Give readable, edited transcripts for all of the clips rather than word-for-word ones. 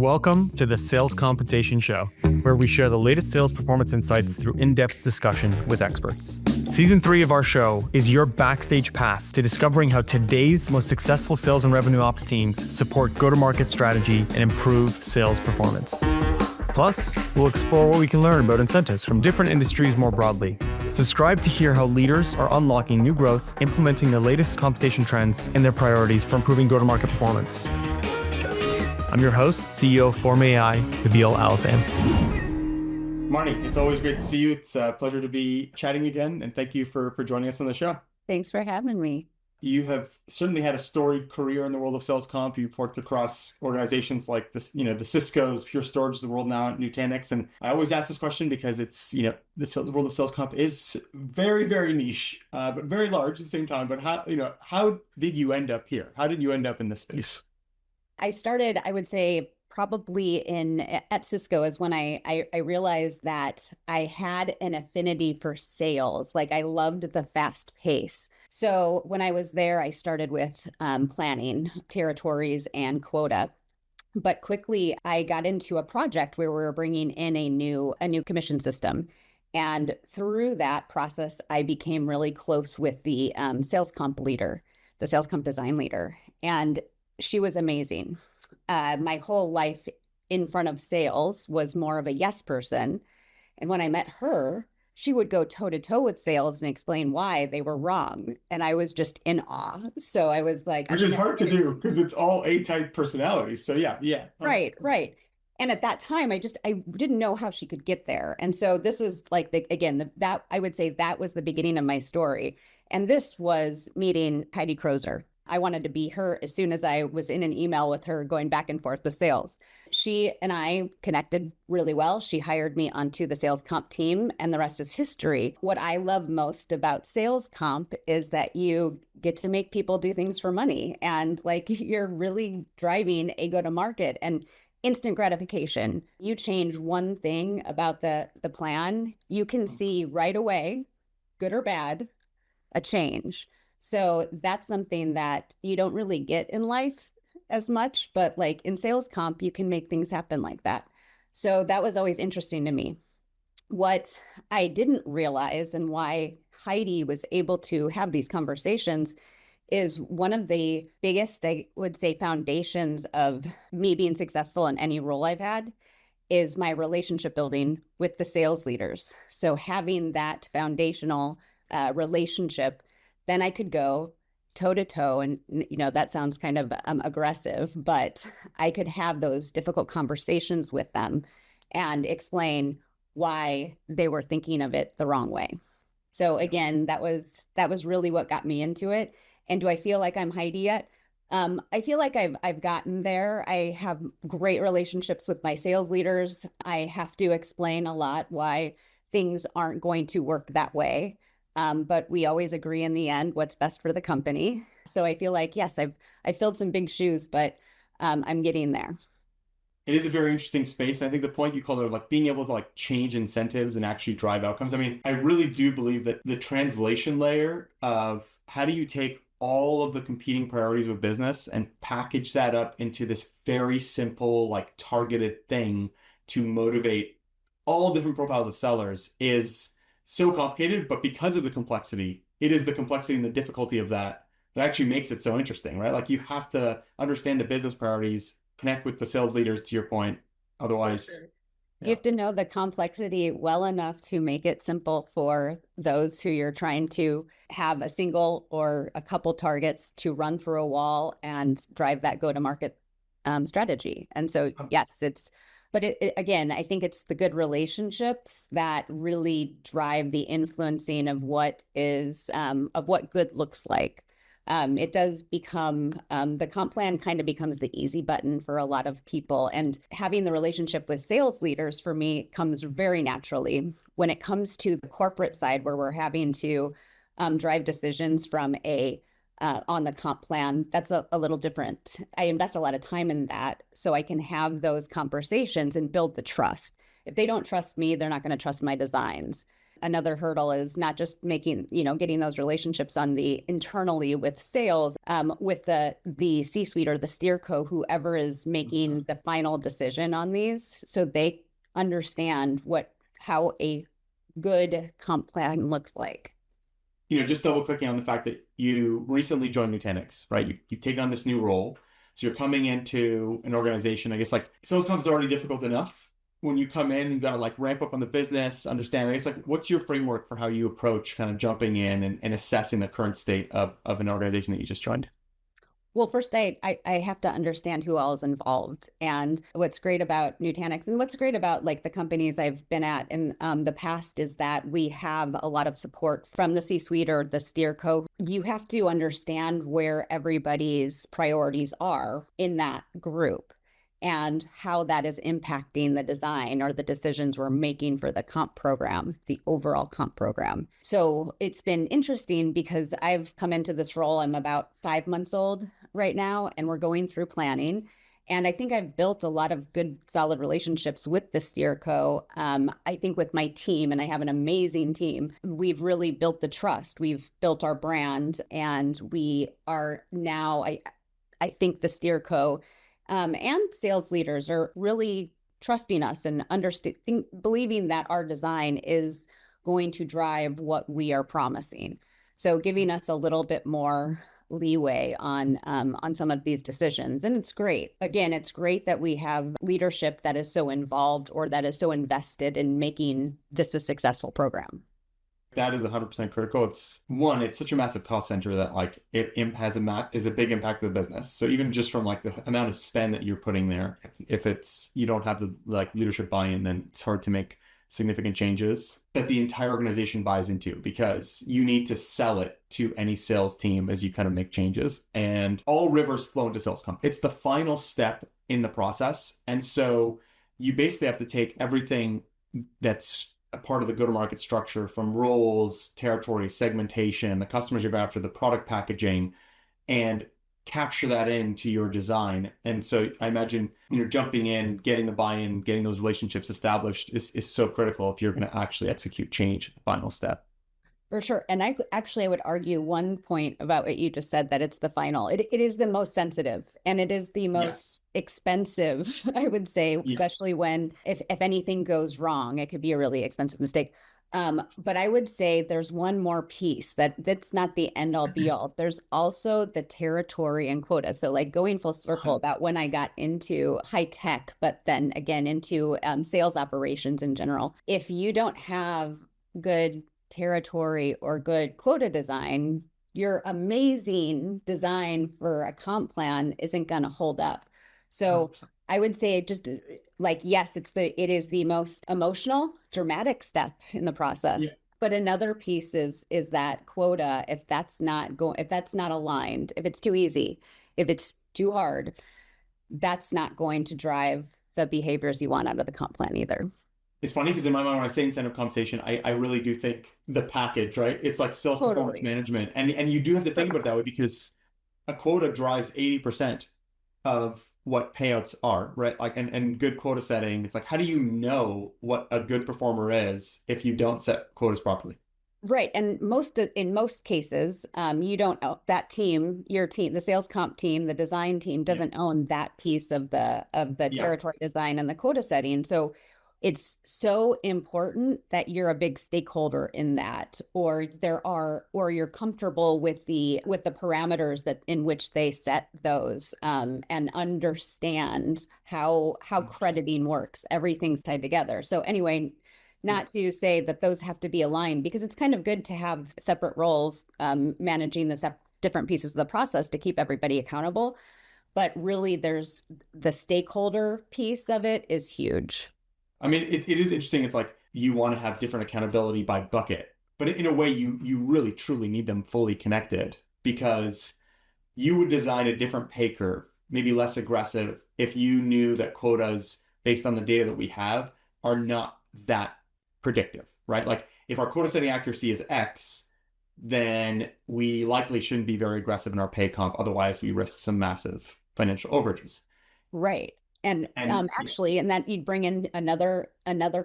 Welcome to the Sales Compensation Show, where we share the latest sales performance insights through in-depth discussion with experts. Season 3 of our show is your backstage pass to discovering how today's most successful sales and revenue ops teams support go-to-market strategy and improve sales performance. Plus, we'll explore what we can learn about incentives from different industries more broadly. Subscribe to hear how leaders are unlocking new growth, implementing the latest compensation trends, and their priorities for improving go-to-market performance. I'm your host, CEO of Forma.ai Nabeil Alazzam. Marnie, it's always great to see you. It's a pleasure to be chatting again, and thank you for joining us on the show. Thanks for having me. You have certainly had a storied career in the world of sales comp. You've worked across organizations like this, the Cisco's, Pure Storage of the world now, Nutanix. And I always ask this question because it's, the world of sales comp is very, very niche, but very large at the same time. But how did you end up here? How did you end up in this space? I started, I would say, probably at Cisco is when I realized that I had an affinity for sales. Like, I loved the fast pace. So when I was there, I started with planning territories and quota. But quickly, I got into a project where we were bringing in a new commission system. And through that process, I became really close with the sales comp leader, the sales comp design leader. And she was amazing. My whole life in front of sales was more of a yes person. And when I met her, she would go toe to toe with sales and explain why they were wrong. And I was just in awe. So I was like, which is hard to do because it's all A-type personalities. So yeah. Right. And at that time, I didn't know how she could get there. And so this is like, that I would say that was the beginning of my story. And this was meeting Heidi Crozer. I wanted to be her as soon as I was in an email with her going back and forth with sales. She and I connected really well. She hired me onto the sales comp team, and the rest is history. What I love most about sales comp is that you get to make people do things for money, and like you're really driving a go-to-market and instant gratification. You change one thing about the plan, you can see right away, good or bad, a change. So that's something that you don't really get in life as much, but like in sales comp, you can make things happen like that. So that was always interesting to me. What I didn't realize and why Heidi was able to have these conversations is one of the biggest, I would say, foundations of me being successful in any role I've had is my relationship building with the sales leaders. So having that foundational relationship, then I could go toe to toe. And, that sounds kind of aggressive, but I could have those difficult conversations with them and explain why they were thinking of it the wrong way. So again, that was really what got me into it. And do I feel like I'm Heidi yet? I feel like I've gotten there. I have great relationships with my sales leaders. I have to explain a lot why things aren't going to work that way. But we always agree in the end what's best for the company. So I feel like, yes, I've filled some big shoes, but I'm getting there. It is a very interesting space. I think the point you called it, like being able to like change incentives and actually drive outcomes. I mean, I really do believe that the translation layer of how do you take all of the competing priorities of business and package that up into this very simple, like targeted thing to motivate all different profiles of sellers is so complicated, but because of the complexity, it is the complexity and the difficulty of that actually makes it so interesting, right? Like you have to understand the business priorities, connect with the sales leaders to your point. Otherwise, sure. You have to know the complexity well enough to make it simple for those who you're trying to have a single or a couple targets to run through a wall and drive that go-to-market strategy. And so, yes, but again, I think it's the good relationships that really drive the influencing of what good looks like. It does become, the comp plan kind of becomes the easy button for a lot of people. And having the relationship with sales leaders for me comes very naturally. When it comes to the corporate side where we're having to drive decisions from on the comp plan, that's a little different. I invest a lot of time in that so I can have those conversations and build the trust. If they don't trust me, they're not going to trust my designs. another hurdle is not just making, getting those relationships on the internally with sales, with the C-suite or the steerco, whoever is making the final decision on these, so they understand how a good comp plan looks like. Just double clicking on the fact that you recently joined Nutanix, right? You take on this new role. So you're coming into an organization, I guess like sales comp is already difficult enough. When you come in, you got to like ramp up on the business, understand, I guess like what's your framework for how you approach kind of jumping in and assessing the current state of an organization that you just joined? Well, first, I have to understand who all is involved. And what's great about Nutanix and what's great about like the companies I've been at in the past is that we have a lot of support from the C-suite or the steerco. You have to understand where everybody's priorities are in that group and how that is impacting the design or the decisions we're making for the comp program, the overall comp program. So it's been interesting because I've come into this role, I'm about 5 months old right now, and we're going through planning. And I think I've built a lot of good, solid relationships with the steerco. I think with my team, and I have an amazing team, we've really built the trust. We've built our brand, and we are now, I think the steerco and sales leaders are really trusting us and believing that our design is going to drive what we are promising. So giving us a little bit more leeway on some of these decisions. And it's great. Again, it's great that we have leadership that is so involved or that is so invested in making this a successful program. That is 100% critical. It's such a massive cost center that like it is a big impact to the business. So even just from like the amount of spend that you're putting there, if you don't have the like leadership buy-in, then it's hard to make significant changes that the entire organization buys into, because you need to sell it to any sales team as you kind of make changes, and all rivers flow into sales comp. It's the final step in the process. And so you basically have to take everything that's a part of the go-to-market structure, from roles, territory, segmentation, the customers you're going after, the product packaging, and capture that into your design. And so I imagine jumping in, getting the buy-in, getting those relationships established is so critical if you're going to actually execute change at the final step. For sure. And I would argue one point about what you just said, that it's the final. It is the most sensitive, and it is the most expensive, I would say, especially when if anything goes wrong, it could be a really expensive mistake. But I would say there's one more piece that's not the end all be all. There's also the territory and quota. So like going full circle about when I got into high tech, but then again into sales operations in general. If you don't have good territory or good quota design, your amazing design for a comp plan isn't going to hold up. So 100%. I would say just like, yes, it is the most emotional, dramatic step in the process. Yeah. But another piece is that quota, if that's not aligned, if it's too easy, if it's too hard, that's not going to drive the behaviors you want out of the comp plan either. It's funny because in my mind, when I say incentive compensation, I really do think the package, right? It's like self-performance management. And you do have to think about it that way, because a quota drives 80% of what payouts are, right? Like, and good quota setting, it's like, how do you know what a good performer is if you don't set quotas properly? Right. And in most cases, you don't own that team, your team, the sales comp team, the design team doesn't own that piece of the territory design and the quota setting. So it's so important that you're a big stakeholder in that, or you're comfortable with the parameters that in which they set those, and understand how crediting works. Everything's tied together. So anyway, not to say that those have to be aligned, because it's kind of good to have separate roles managing the different pieces of the process to keep everybody accountable. But really, there's the stakeholder piece of it is huge. I mean, it is interesting. It's like you want to have different accountability by bucket, but in a way, you really truly need them fully connected, because you would design a different pay curve, maybe less aggressive, if you knew that quotas based on the data that we have are not that predictive, right? Like if our quota setting accuracy is X, then we likely shouldn't be very aggressive in our pay comp. Otherwise, we risk some massive financial overages. Right. And And actually, and that you'd bring in another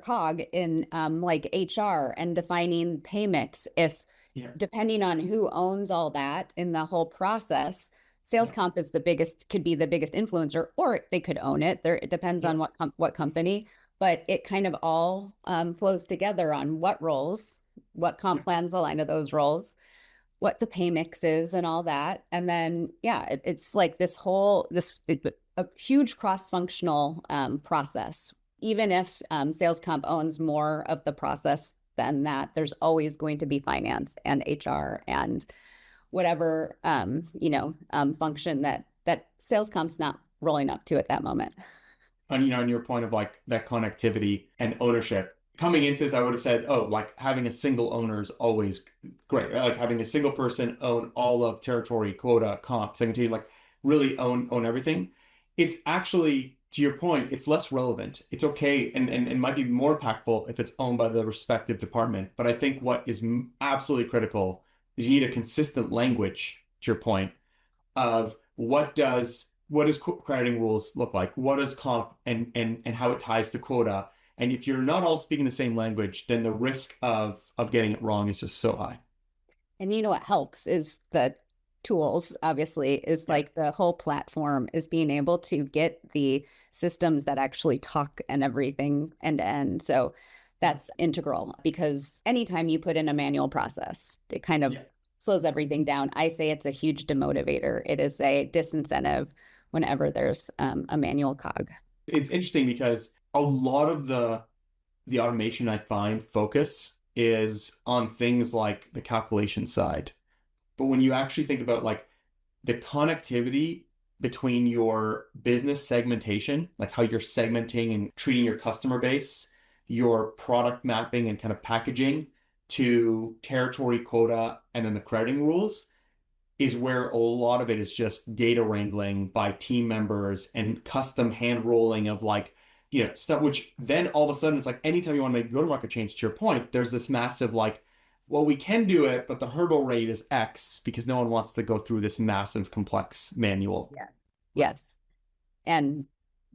cog in like HR and defining pay mix. If yeah, depending on who owns all that in the whole process, sales yeah, comp is could be the biggest influencer, or they could own it. It depends yeah, on what company, but it kind of all flows together on what roles, what yeah. comp plans align to those roles, what the pay mix is and all that. And then, yeah, it's like a huge cross-functional process. Even if sales comp owns more of the process than that, there's always going to be finance and HR and whatever, function that sales comp's not rolling up to at that moment. And on your point of like that connectivity and ownership, coming into this, I would have said, oh, like having a single owner is always great, right? Like having a single person own all of territory, quota, comp, segmentation, like really own everything. It's actually, to your point, it's less relevant. It's okay and might be more impactful if it's owned by the respective department. But I think what is absolutely critical is you need a consistent language, to your point, of what does crediting rules look like? What does comp and how it ties to quota? And if you're not all speaking the same language, then the risk of getting it wrong is just so high. And what helps is the tools, obviously, is Yeah. like the whole platform is being able to get the systems that actually talk and everything end to end. So that's integral because anytime you put in a manual process, it kind of Yeah. slows everything down. I say it's a huge demotivator. It is a disincentive whenever there's a manual cog. It's interesting because a lot of the automation I find focus is on things like the calculation side. But when you actually think about like the connectivity between your business segmentation, like how you're segmenting and treating your customer base, your product mapping and kind of packaging to territory quota, and then the crediting rules, is where a lot of it is just data wrangling by team members and custom hand rolling of like, stuff, which then all of a sudden it's like anytime you want to make go-to-market change, to your point, there's this massive like, well, we can do it, but the hurdle rate is X because no one wants to go through this massive complex manual. Yeah. Like, Yes. And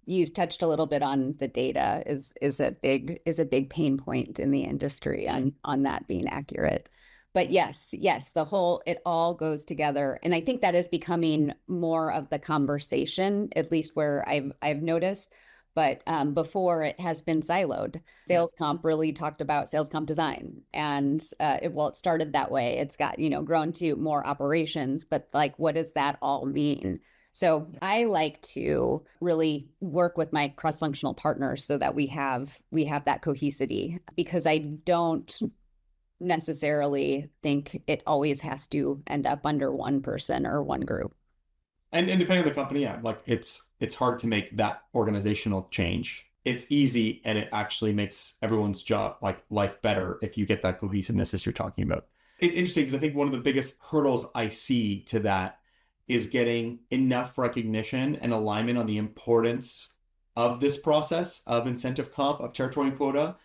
you touched a little bit on the data is a big pain point in the industry on that being accurate. But yes, it all goes together. And I think that is becoming more of the conversation, at least where I've noticed. But before it has been siloed. Sales comp really talked about sales comp design. And it started that way. It's got, grown to more operations, but like, what does that all mean? So I like to really work with my cross-functional partners so that we have that cohesivity because I don't necessarily think it always has to end up under one person or one group. and depending on the company, yeah, like it's hard to make that organizational change. It's easy and it actually makes everyone's job, like life better if you get that cohesiveness as you're talking about. It's interesting because I think one of the biggest hurdles I see to that is getting enough recognition and alignment on the importance of this process of incentive comp, of territory and quota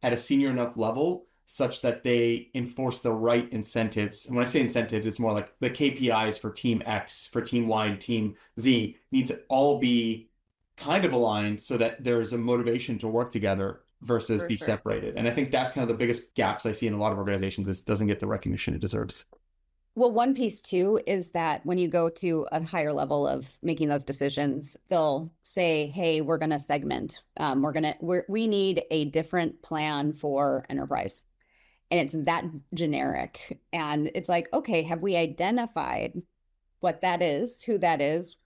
at a senior enough level such that they enforce the right incentives. And when I say incentives, it's more like the KPIs for team X, for team Y, and team Z need to all be kind of aligned so that there's a motivation to work together versus For be sure. separated. And I think that's kind of the biggest gaps I see in a lot of organizations is doesn't get the recognition it deserves. Well, one piece too is that when you go to a higher level of making those decisions, they'll say, "Hey, we're going to segment. We need a different plan for enterprise." And it's that generic. And it's like, okay, have we identified what that is, who that is,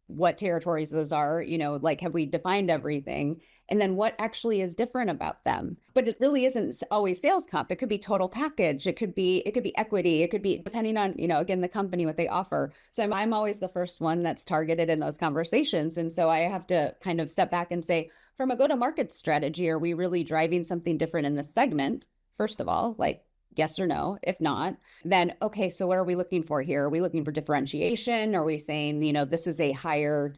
what territories those are, like have we defined everything? And then what actually is different about them? But it really isn't always sales comp. It could be total package. It could be equity. It could be depending on, again, the company, what they offer. So I'm always the first one that's targeted in those conversations. And so I have to kind of step back and say, from a go-to-market strategy, are we really driving something different in the segment? First of all, like yes or no. If not, then okay, so what are we looking for here? Are we looking for differentiation? Are we saying, this is a higher,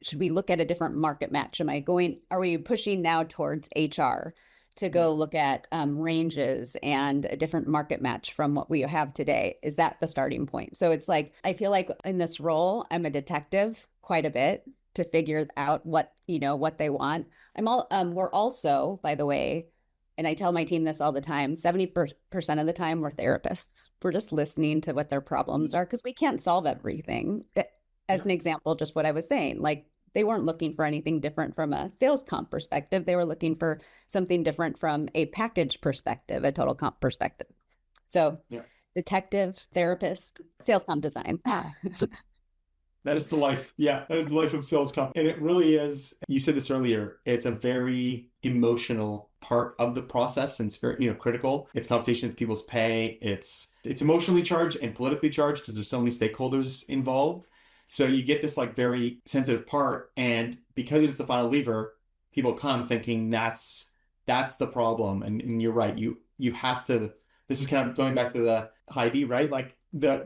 should we look at a different market match? Are we pushing now towards HR to go look at ranges and a different market match from what we have today? Is that the starting point? So it's like, I feel like in this role, I'm a detective quite a bit to figure out what they want. We're also, by the way, and I tell my team this all the time, 70% of the time we're therapists. We're just listening to what their problems are because we can't solve everything. As an example, just what I was saying, like they weren't looking for anything different from a sales comp perspective. They were looking for something different from a package perspective, a total comp perspective. So detective, therapist, sales comp design. That is the life. Yeah, that is the life of sales comp. And it really is, you said this earlier, it's a very emotional part of the process, and it's very, critical. It's conversation with people's pay. It's emotionally charged and politically charged because there's so many stakeholders involved. So you get this like very sensitive part, and because it's the final lever, people come thinking that's the problem. And you're right. You have to, this is kind of going back to the Heidi, right? Like the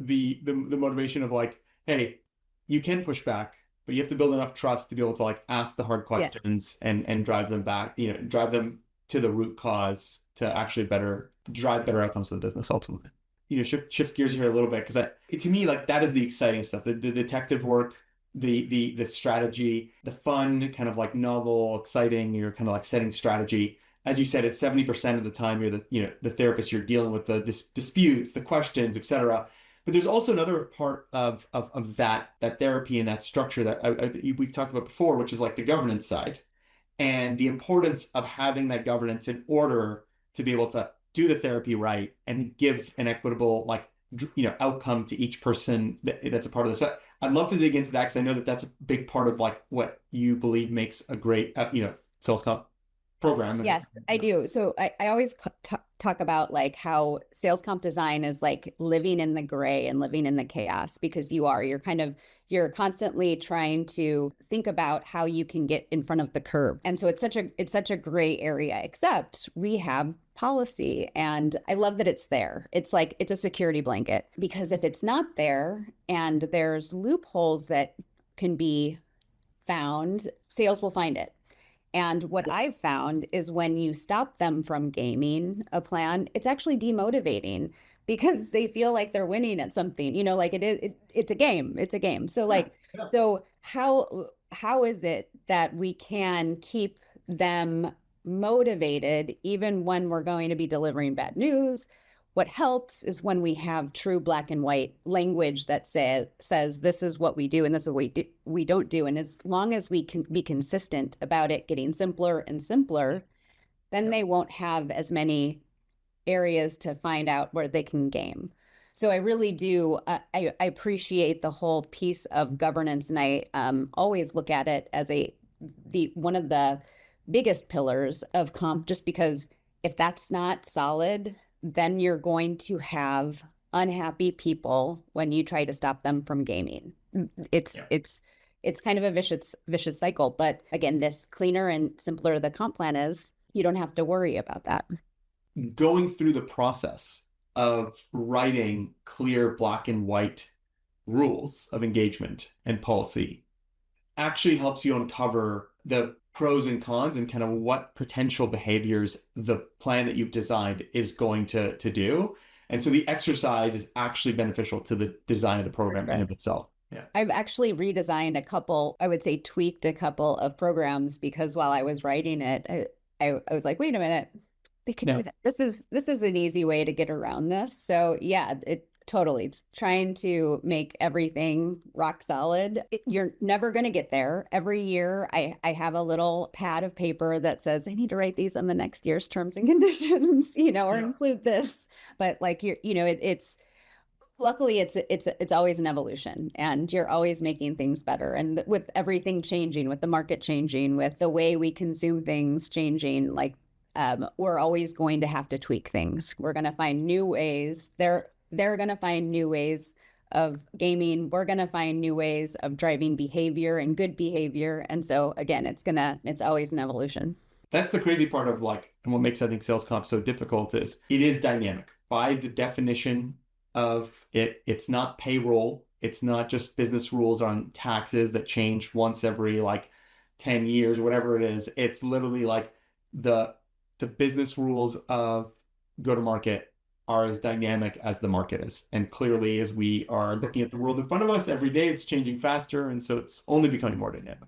motivation of like, hey, you can push back, but you have to build enough trust to be able to like ask the hard questions and drive them back, drive them to the root cause to actually drive better outcomes for the business ultimately. Shift gears here a little bit because to me, like that is the exciting stuff, the detective work, the strategy, the fun kind of like novel, exciting, you're kind of like setting strategy. As you said, it's 70% of the time you're the therapist, you're dealing with the disputes, the questions, etc. But there's also another part of that therapy and that structure that we've talked about before, which is like the governance side and the importance of having that governance in order to be able to do the therapy right and give an equitable outcome to each person that's a part of this. So I'd love to dig into that because I know that that's a big part of like what you believe makes a great sales comp program. Yes, I do. So I always talk about like how sales comp design is like living in the gray and living in the chaos because you're constantly trying to think about how you can get in front of the curve. And so it's such a gray area, except we have policy and I love that it's there. It's like it's a security blanket because if it's not there and there's loopholes that can be found, sales will find it. And what I've found is when you stop them from gaming a plan, it's actually demotivating because they feel like they're winning at something, like it's a game. It's a game. So so how is it that we can keep them motivated even when we're going to be delivering bad news? What helps is when we have true black and white language that says this is what we do and this is what we don't do. And as long as we can be consistent about it getting simpler and simpler, then they won't have as many areas to find out where they can game. So I really do. I appreciate the whole piece of governance, and I always look at it as one of the biggest pillars of comp, just because if that's not solid, then you're going to have unhappy people when you try to stop them from gaming. It's kind of a vicious cycle. But again, this cleaner and simpler the comp plan is, you don't have to worry about that. Going through the process of writing clear black and white rules of engagement and policy actually helps you uncover the pros and cons and kind of what potential behaviors the plan that you've designed is going to do. And so the exercise is actually beneficial to the design of the program in of itself. Yeah. I've actually redesigned tweaked a couple of programs because while I was writing it, I was like, wait a minute, they could do that. This is an easy way to get around this. So yeah, totally trying to make everything rock solid. You're never going to get there. Every year I have a little pad of paper that says I need to write these on the next year's terms and conditions, or include this. But like it's luckily it's always an evolution and you're always making things better. And with everything changing, with the market changing, with the way we consume things changing, like we're always going to have to tweak things. We're going to find new ways. They're going to find new ways of gaming. We're going to find new ways of driving behavior and good behavior. And so again, it's always an evolution. That's the crazy part of and what makes, I think, sales comp so difficult is it is dynamic by the definition of it. It's not payroll. It's not just business rules on taxes that change once every 10 years, whatever it is. It's literally the business rules of go-to-market are as dynamic as the market is. And clearly, as we are looking at the world in front of us every day, it's changing faster. And so it's only becoming more dynamic.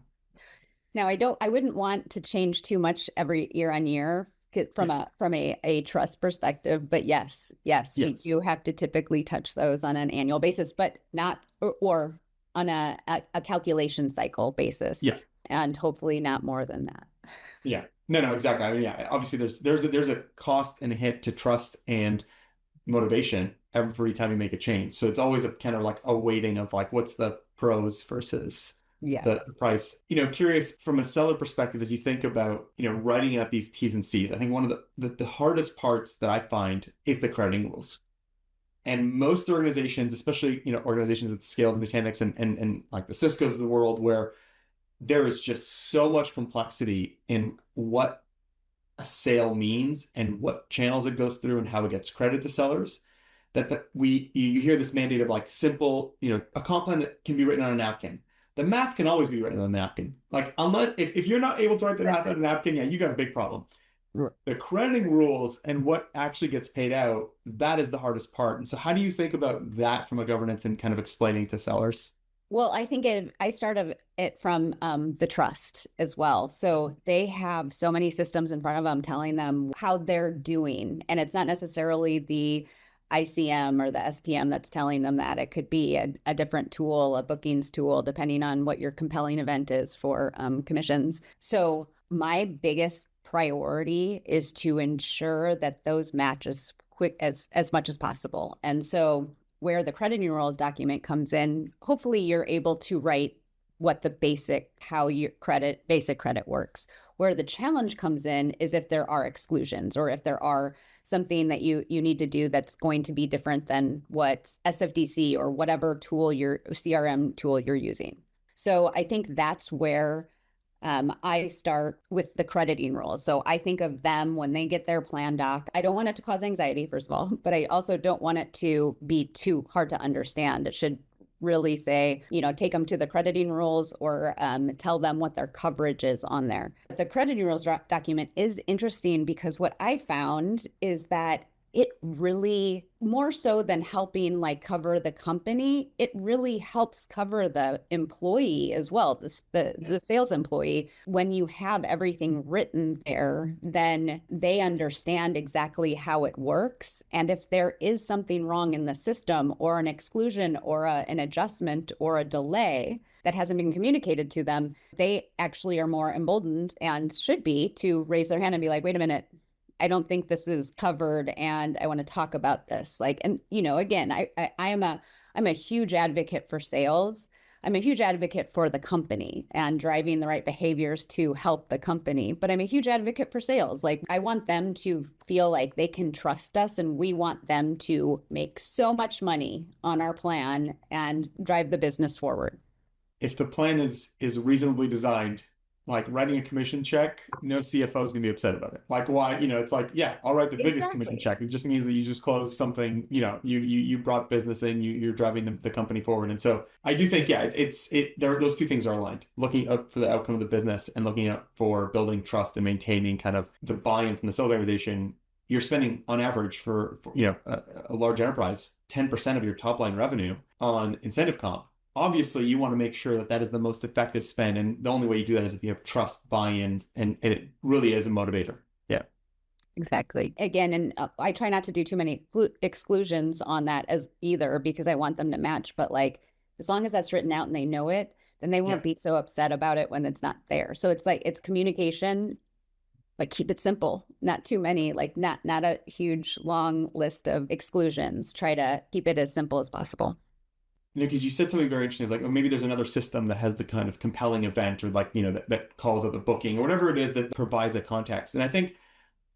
Now, I wouldn't want to change too much every year on year from a trust perspective, but yes, we do have to typically touch those on an annual basis, but not or on a calculation cycle basis. Yeah. And hopefully not more than that. Yeah. No, exactly. I mean, yeah, obviously there's a cost and a hit to trust and motivation every time you make a change. So it's always a kind of like a weighting of like what's the pros versus the price. Curious from a seller perspective, as you think about, writing out these T's and C's, I think one of the hardest parts that I find is the crediting rules. And most organizations, especially, organizations at the scale of Nutanix and like the Cisco's of the world, where there is just so much complexity in what a sale means and what channels it goes through and how it gets credited to sellers, that you hear this mandate of like simple, a comp plan that can be written on a napkin. The math can always be written on a napkin. Like, unless if you're not able to write the math on a napkin, yeah, you got a big problem. Right. The crediting rules and what actually gets paid out, that is the hardest part. And so how do you think about that from a governance and kind of explaining to sellers? Well, I think I started it from the trust as well. So they have so many systems in front of them telling them how they're doing. And it's not necessarily the ICM or the SPM that's telling them that. It could be a different tool, a bookings tool, depending on what your compelling event is for commissions. So my biggest priority is to ensure that those match as quick as much as possible. And so where the crediting rules document comes in, hopefully you're able to write what the basic credit works. Where the challenge comes in is if there are exclusions or if there are something that you need to do that's going to be different than what SFDC or whatever tool your CRM tool you're using. So I think that's where I start with the crediting rules. So I think of them when they get their plan doc. I don't want it to cause anxiety, first of all, but I also don't want it to be too hard to understand. It should really say, take them to the crediting rules or tell them what their coverage is on there. The crediting rules document is interesting because what I found is that it really, more so than helping like cover the company, it really helps cover the employee as well, the sales employee. When you have everything written there, then they understand exactly how it works. And if there is something wrong in the system or an exclusion or an adjustment or a delay that hasn't been communicated to them, they actually are more emboldened and should be to raise their hand and be like, wait a minute, I don't think this is covered and I want to talk about this. Like, and again, I'm a huge advocate for sales. I'm a huge advocate for the company and driving the right behaviors to help the company, but I'm a huge advocate for sales. Like, I want them to feel like they can trust us and we want them to make so much money on our plan and drive the business forward. If the plan is reasonably designed, like writing a commission check, no CFO is going to be upset about it. Like, why? It's like, yeah, I'll write the biggest commission check. It just means that you just closed something, you brought business in, you're driving the company forward. And so I do think, yeah, those two things are aligned, looking up for the outcome of the business and looking out for building trust and maintaining kind of the buy-in from the sales organization. You're spending on average for a large enterprise, 10% of your top line revenue on incentive comp. Obviously, you want to make sure that is the most effective spend. And the only way you do that is if you have trust, buy-in, and it really is a motivator. Yeah. Exactly. Again, and I try not to do too many exclusions on that as either because I want them to match. But like, as long as that's written out and they know it, then they won't be so upset about it when it's not there. So it's like, it's communication, but keep it simple, not too many, like not a huge long list of exclusions. Try to keep it as simple as possible. Because you said something very interesting. It's like, oh, maybe there's another system that has the kind of compelling event or like, that calls out the booking or whatever it is that provides a context. And I think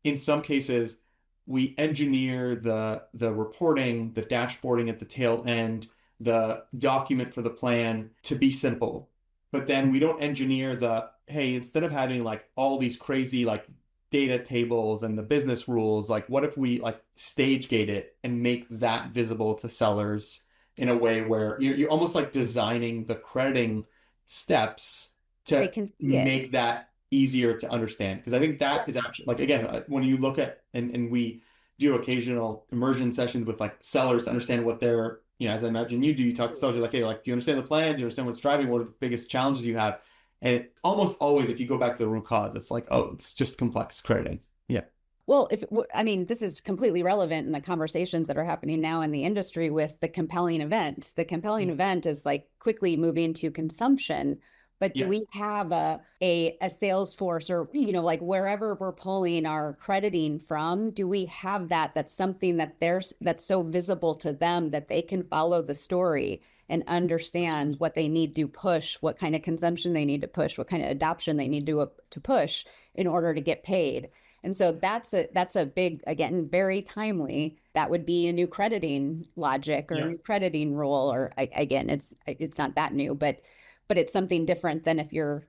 in some cases, we engineer the reporting, the dashboarding at the tail end, the document for the plan to be simple. But then we don't engineer hey, instead of having like all these crazy like data tables and the business rules, like what if we like stage gate it and make that visible to sellers in a way where you're almost like designing the crediting steps to make that easier to understand. Because I think that is actually, like, again, when you look at, and we do occasional immersion sessions with like sellers to understand what they're, as I imagine you do, you talk to sellers, you're like, hey, like, do you understand the plan? Do you understand what's driving? What are the biggest challenges you have? And it, almost always, if you go back to the root cause, it's like, oh, it's just complex crediting. Yeah. Well, I mean, this is completely relevant in the conversations that are happening now in the industry with the compelling event. The compelling event is like quickly moving to consumption, but do we have a sales force, or, you know, like wherever we're pulling our crediting from, do we have that's something that's so visible to them that they can follow the story and understand what they need to push, what kind of consumption they need to push, what kind of adoption they need to push in order to get paid? And so that's a big, again, very timely. That would be a new crediting logic or a new crediting rule. Or again, it's not that new, but it's something different than if you're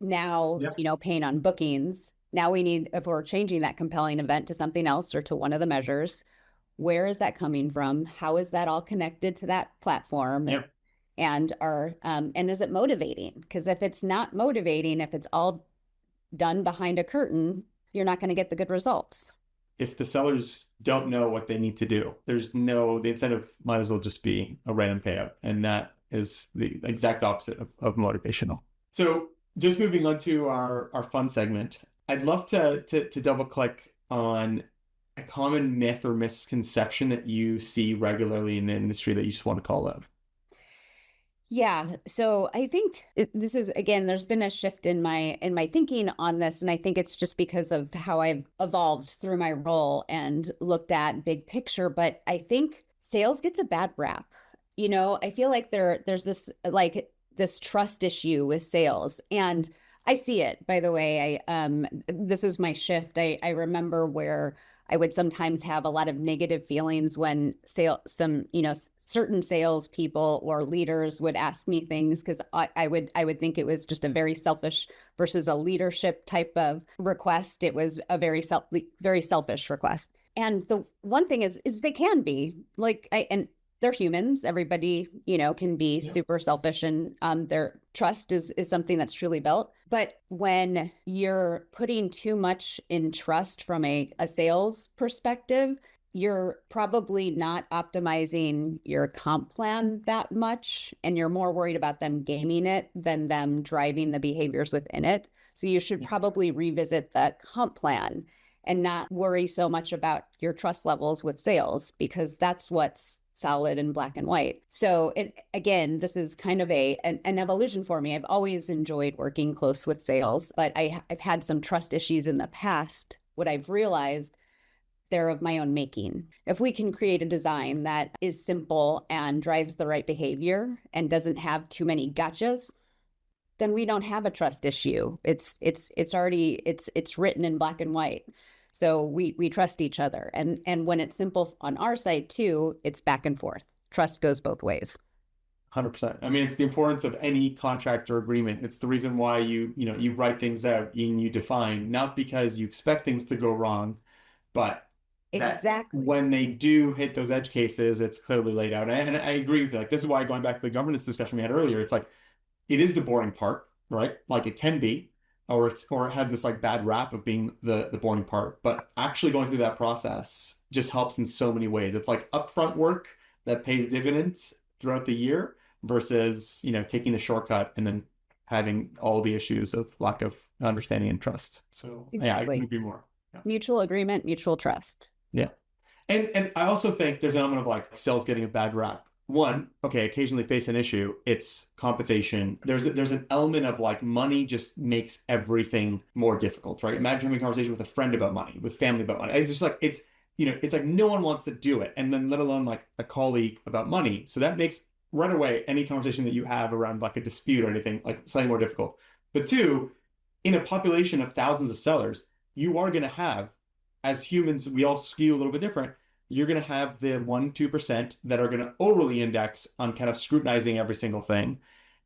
now, you know, paying on bookings. Now we need, if we're changing that compelling event to something else or to one of the measures, where is that coming from? How is that all connected to that platform? And and is it motivating? Because if it's not motivating, if it's all done behind a curtain, you're not going to get the good results. If the sellers don't know what they need to do, the incentive might as well just be a random payout. And that is the exact opposite of motivational. So just moving on to our fun segment, I'd love to double click on a common myth or misconception that you see regularly in the industry that you just want to call out. Yeah. So I think this is, again, there's been a shift in my thinking on this. And I think it's just because of how I've evolved through my role and looked at big picture. But I think sales gets a bad rap. You know, I feel like there's this trust issue with sales. And I see it, by the way. This is my shift. I remember where I would sometimes have a lot of negative feelings when certain salespeople or leaders would ask me things, because I would think it was just a very selfish versus a leadership type of request. It was a very selfish request. And the one thing is they can be like, and they're humans. Everybody, you know, can be super selfish, and their trust is something that's truly built. But when you're putting too much in trust from a sales perspective, you're probably not optimizing your comp plan that much, and you're more worried about them gaming it than them driving the behaviors within it. So you should probably revisit the comp plan and not worry so much about your trust levels with sales, because that's what's solid and black and white. So again, this is kind of an evolution for me. I've always enjoyed working close with sales, but I've had some trust issues in the past. What I've realized, they're of my own making. If we can create a design that is simple and drives the right behavior and doesn't have too many gotchas, then we don't have a trust issue. It's already written in black and white. So we trust each other. And when it's simple on our side too, it's back and forth. Trust goes both ways. 100%. I mean, it's the importance of any contract or agreement. It's the reason why you write things out and you define, not because you expect things to go wrong, but exactly when they do hit those edge cases, it's clearly laid out. And I agree with you. Like, this is why, going back to the governance discussion we had earlier, it's like, it is the boring part, right? Like, it can be, or it has this like bad rap of being the boring part, but actually going through that process just helps in so many ways. It's like upfront work that pays dividends throughout the year versus, taking the shortcut and then having all the issues of lack of understanding and trust. So exactly. Yeah, I couldn't agree more. Yeah. Mutual agreement, mutual trust. Yeah. And I also think there's an element of like sales getting a bad rap. One, okay, occasionally face an issue. It's compensation. There's an element of like money just makes everything more difficult, right? Imagine having a conversation with a friend about money, with family about money. It's just like, it's like no one wants to do it. And then let alone like a colleague about money. So that makes right away any conversation that you have around like a dispute or anything like slightly more difficult. But two, in a population of thousands of sellers, you are going to have, as humans, we all skew a little bit different. You're going to have the 1-2% that are going to overly index on kind of scrutinizing every single thing.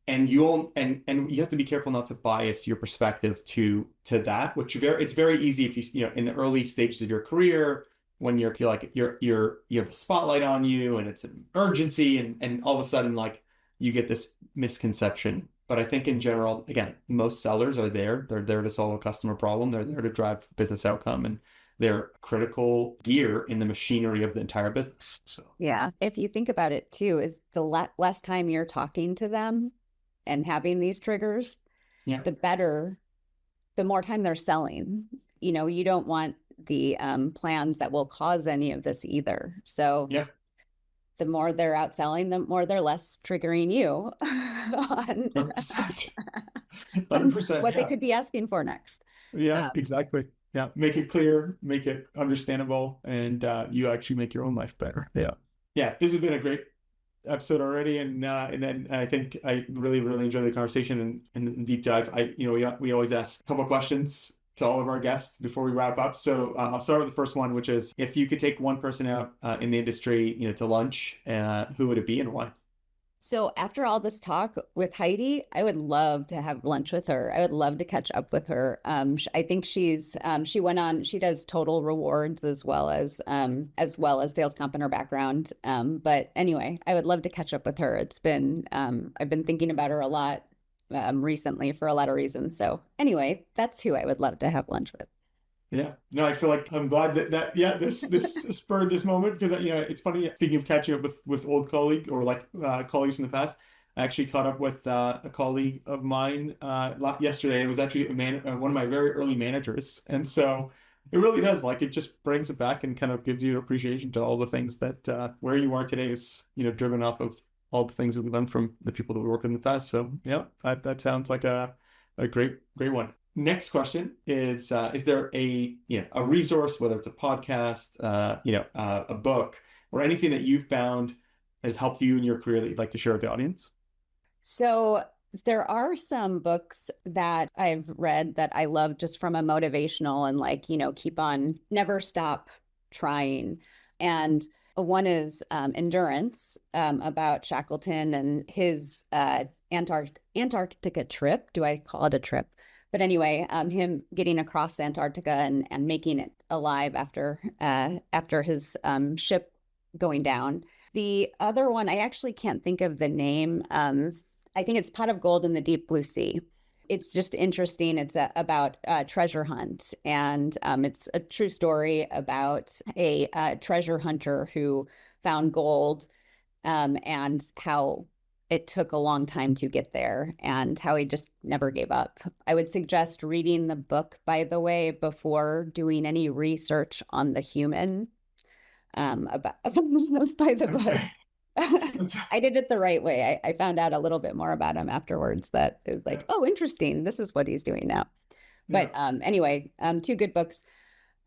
And you have to be careful not to bias your perspective to that, which it's very easy if you in the early stages of your career, when you feel like you have a spotlight on you and it's an urgency, and all of a sudden like you get this misconception. But I think in general, again, most sellers are there. They're there to solve a customer problem. They're there to drive business outcome, and they're critical gear in the machinery of the entire business. So yeah, if you think about it too, is the less time you're talking to them and having these triggers, Yeah. the more time they're selling. You don't want the plans that will cause any of this either. So Yeah. the more they're outselling, the more they're less triggering you on, 100%. on 100%. what they Yeah. could be asking for next. Yeah, exactly. Yeah. Make it clear, make it understandable, and you actually make your own life better. Yeah. Yeah. This has been a great episode already, and then I think I really really enjoy the conversation and deep dive. We always ask a couple of questions to all of our guests before we wrap up. So I'll start with the first one, which is if you could take one person out in the industry, to lunch, who would it be and why? So after all this talk with Heidi, I would love to have lunch with her. I would love to catch up with her. I think she does total rewards as well as sales comp in her background. But anyway, I would love to catch up with her. I've been thinking about her a lot recently for a lot of reasons. So anyway, that's who I would love to have lunch with. Yeah, no, I feel like I'm glad that yeah, this spurred this moment because it's funny. Speaking of catching up with old colleague or like colleagues from the past, I actually caught up with a colleague of mine yesterday. It was actually one of my very early managers, and so it really does it just brings it back and kind of gives you appreciation to all the things that where you are today is driven off of all the things that we learned from the people that we worked with in the past. So yeah, that sounds like a great one. Next question is there a resource, whether it's a podcast, a book, or anything that you've found has helped you in your career that you'd like to share with the audience? So there are some books that I've read that I love just from a motivational and keep on, never stop trying. And one is Endurance, about Shackleton and his Antarctica trip. Do I call it a trip? But anyway, him getting across Antarctica and making it alive after his ship going down. The other one, I actually can't think of the name. I think it's Pot of Gold in the Deep Blue Sea. It's just interesting. It's about a treasure hunt, and it's a true story about a treasure hunter who found gold, and how it took a long time to get there and how he just never gave up. I would suggest reading the book, by the way, before doing any research on the human, about by the book. I did it the right way. I found out a little bit more about him afterwards that is like, oh, interesting. This is what he's doing now. But anyway, two good books.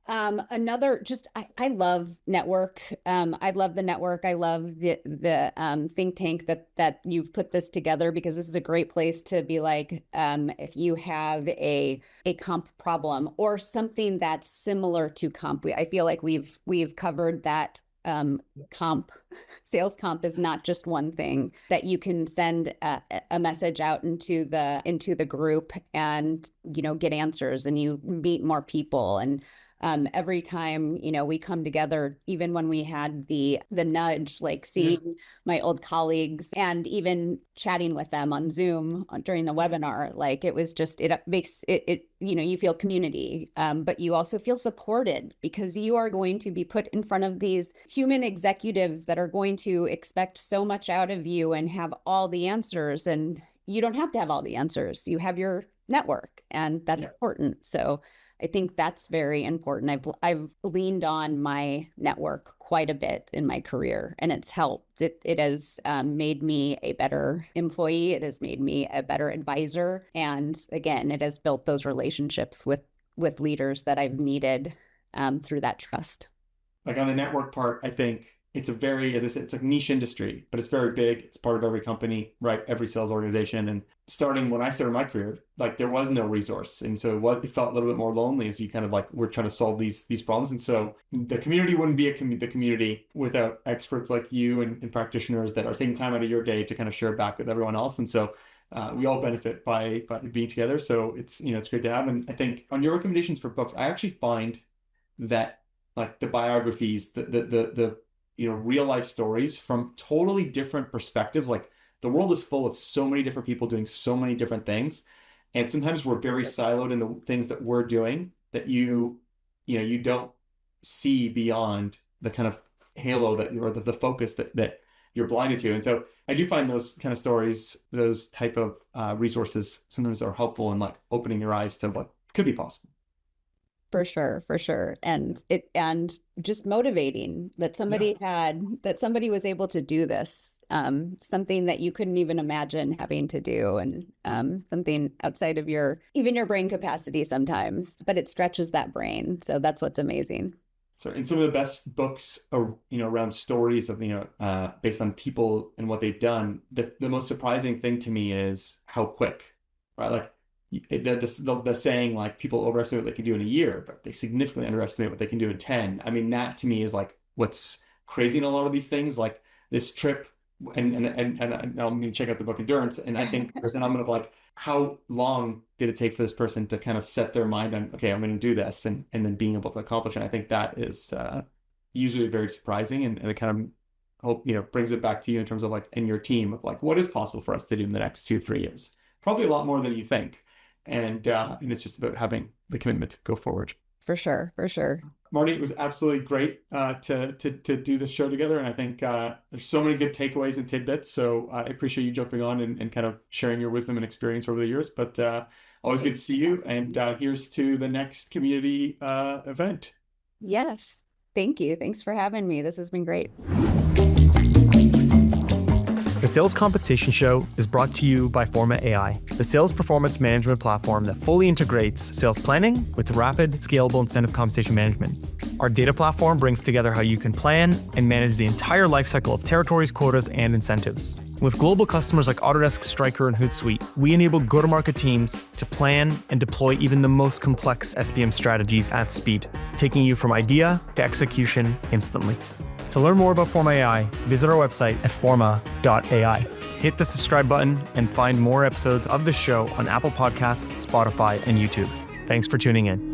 I love network. I love the network. I love the think tank that you've put this together, because this is a great place to be like, if you have a comp problem or something that's similar to comp. I feel like we've covered that. Sales comp is not just one thing that you can send a message out into the group and get answers, and you meet more people. And every time we come together, even when we had the nudge, like seeing my old colleagues and even chatting with them on Zoom during the webinar, like it was just, it makes it you feel community, but you also feel supported, because you are going to be put in front of these human executives that are going to expect so much out of you and have all the answers, and you don't have to have all the answers. You have your network, and that's important. So I think that's very important. I've leaned on my network quite a bit in my career, and it's helped. It has made me a better employee. It has made me a better advisor, and again, it has built those relationships with leaders that I've needed through that trust. Like on the network part, I think it's a very, as I said, it's like niche industry, but it's very big. It's part of every company, right? Every sales organization. And starting when I started my career, like there was no resource. And so it felt a little bit more lonely as you kind of like, we're trying to solve these problems. And so the community wouldn't be the community without experts like you and practitioners that are taking time out of your day to kind of share back with everyone else. And so we all benefit by being together. So it's great to have. And I think on your recommendations for books, I actually find that like the biographies, the real life stories from totally different perspectives. Like the world is full of so many different people doing so many different things. And sometimes we're very siloed in the things that we're doing that you don't see beyond the kind of halo or the focus that you're blinded to. And so I do find those kind of stories, those type of resources sometimes are helpful in like opening your eyes to what could be possible. For sure, for sure. And just motivating that somebody was able to do this, something that you couldn't even imagine having to do, and something outside of even your brain capacity sometimes, but it stretches that brain. So that's what's amazing. So, and some of the best books are, around stories of, based on people and what they've done. The most surprising thing to me is how quick, right? Like the saying, like, people overestimate what they can do in a year, but they significantly underestimate what they can do in 10. I mean, that to me is like what's crazy in a lot of these things, like this trip. And I'm going to check out the book Endurance. And I think there's an element of like, how long did it take for this person to kind of set their mind on, okay, I'm going to do this, and then being able to accomplish it. I think that is usually very surprising, and it kind of hope, brings it back to you in terms of like, in your team, of like, what is possible for us to do in the next 2-3 years? Probably a lot more than you think. And it's just about having the commitment to go forward. For sure, for sure. Marnie, it was absolutely great to do this show together. And I think there's so many good takeaways and tidbits. So I appreciate you jumping on and kind of sharing your wisdom and experience over the years. But always good to see you. And here's to the next community event. Yes. Thank you. Thanks for having me. This has been great. The Sales Compensation Show is brought to you by Forma.ai, the sales performance management platform that fully integrates sales planning with rapid, scalable incentive compensation management. Our data platform brings together how you can plan and manage the entire lifecycle of territories, quotas, and incentives. With global customers like Autodesk, Stryker, and Hootsuite, we enable go-to-market teams to plan and deploy even the most complex SPM strategies at speed, taking you from idea to execution instantly. To learn more about Forma.ai, visit our website at Forma.ai. Hit the subscribe button and find more episodes of the show on Apple Podcasts, Spotify, and YouTube. Thanks for tuning in.